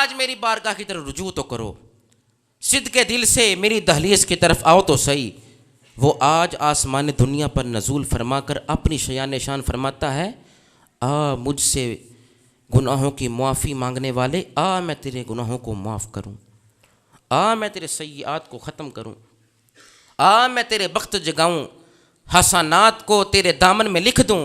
آج میری بارگاہ کی طرف رجوع تو کرو، صدق کے دل سے میری دہلیز کی طرف آؤ تو صحیح۔ وہ آج آسمان دنیا پر نزول فرما کر اپنی شیان شان فرماتا ہے، آ مجھ سے گناہوں کی معافی مانگنے والے، آ میں تیرے گناہوں کو معاف کروں، آ میں تیرے سیئات کو ختم کروں، آ میں تیرے بخت جگاؤں، حسنات کو تیرے دامن میں لکھ دوں۔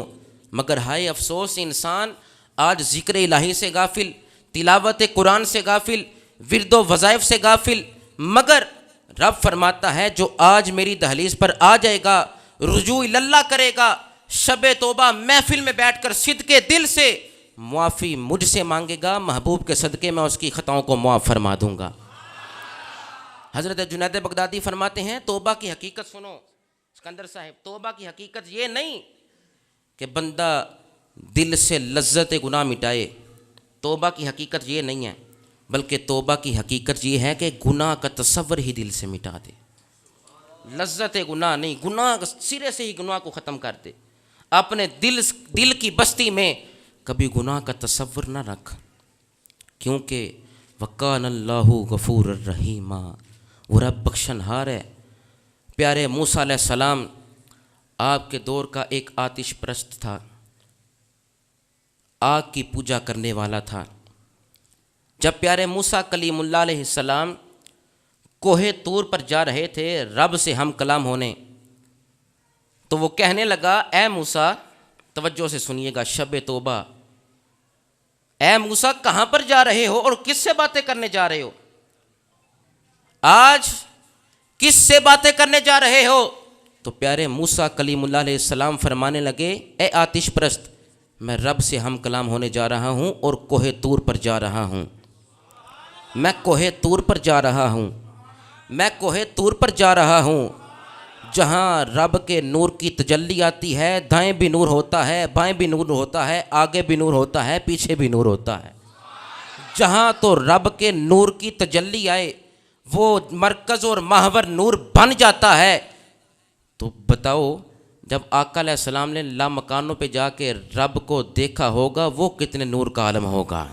مگر ہائے افسوس انسان آج ذکر الہی سے غافل، تلاوت قرآن سے غافل، ورد و وظائف سے غافل۔ مگر رب فرماتا ہے جو آج میری دہلیز پر آ جائے گا، رجوع اللہ کرے گا، شب توبہ محفل میں بیٹھ کر صدقے دل سے معافی مجھ سے مانگے گا، محبوب کے صدقے میں اس کی خطاؤں کو معاف فرما دوں گا۔ حضرت جنید بغدادی فرماتے ہیں توبہ کی حقیقت سنو اسکندر صاحب، توبہ کی حقیقت یہ نہیں کہ بندہ دل سے لذت گناہ مٹائے، توبہ کی حقیقت یہ نہیں ہے، بلکہ توبہ کی حقیقت یہ ہے کہ گناہ کا تصور ہی دل سے مٹا دے، لذت گناہ نہیں، گناہ سرے سے ہی گناہ کو ختم کر دے، اپنے دل کی بستی میں کبھی گناہ کا تصور نہ رکھ، کیونکہ وَقَانَ اللَّهُ غَفُورًا رَحِيمًا، وہ رب بخشن ہار ہے۔ پیارے موسیٰ علیہ السلام آپ کے دور کا ایک آتش پرست تھا، آگ کی پوجا کرنے والا تھا۔ جب پیارے موسیٰ کلیم اللہ علیہ السلام کوہ طور پر جا رہے تھے رب سے ہم کلام ہونے، تو وہ کہنے لگا اے موسیٰ، توجہ سے سنیے گا، شب توبہ، اے موسیٰ کہاں پر جا رہے ہو اور کس سے باتیں کرنے جا رہے ہو؟ آج کس سے باتیں کرنے جا رہے ہو؟ تو پیارے موسیٰ کلیم اللہ علیہ السلام فرمانے لگے اے آتش پرست، میں رب سے ہم کلام ہونے جا رہا ہوں اور کوہ طور پر جا رہا ہوں، میں کوہ طور پر جا رہا ہوں، میں کوہ طور پر جا رہا ہوں، جہاں رب کے نور کی تجلی آتی ہے، دائیں بھی نور ہوتا ہے، بائیں بھی نور ہوتا ہے، آگے بھی نور ہوتا ہے، پیچھے بھی نور ہوتا ہے۔ جہاں تو رب کے نور کی تجلی آئے وہ مرکز اور محور نور بن جاتا ہے، تو بتاؤ جب آقا علیہ السلام نے لامکانوں پہ جا کے رب کو دیکھا ہوگا وہ کتنے نور کا عالم ہوگا۔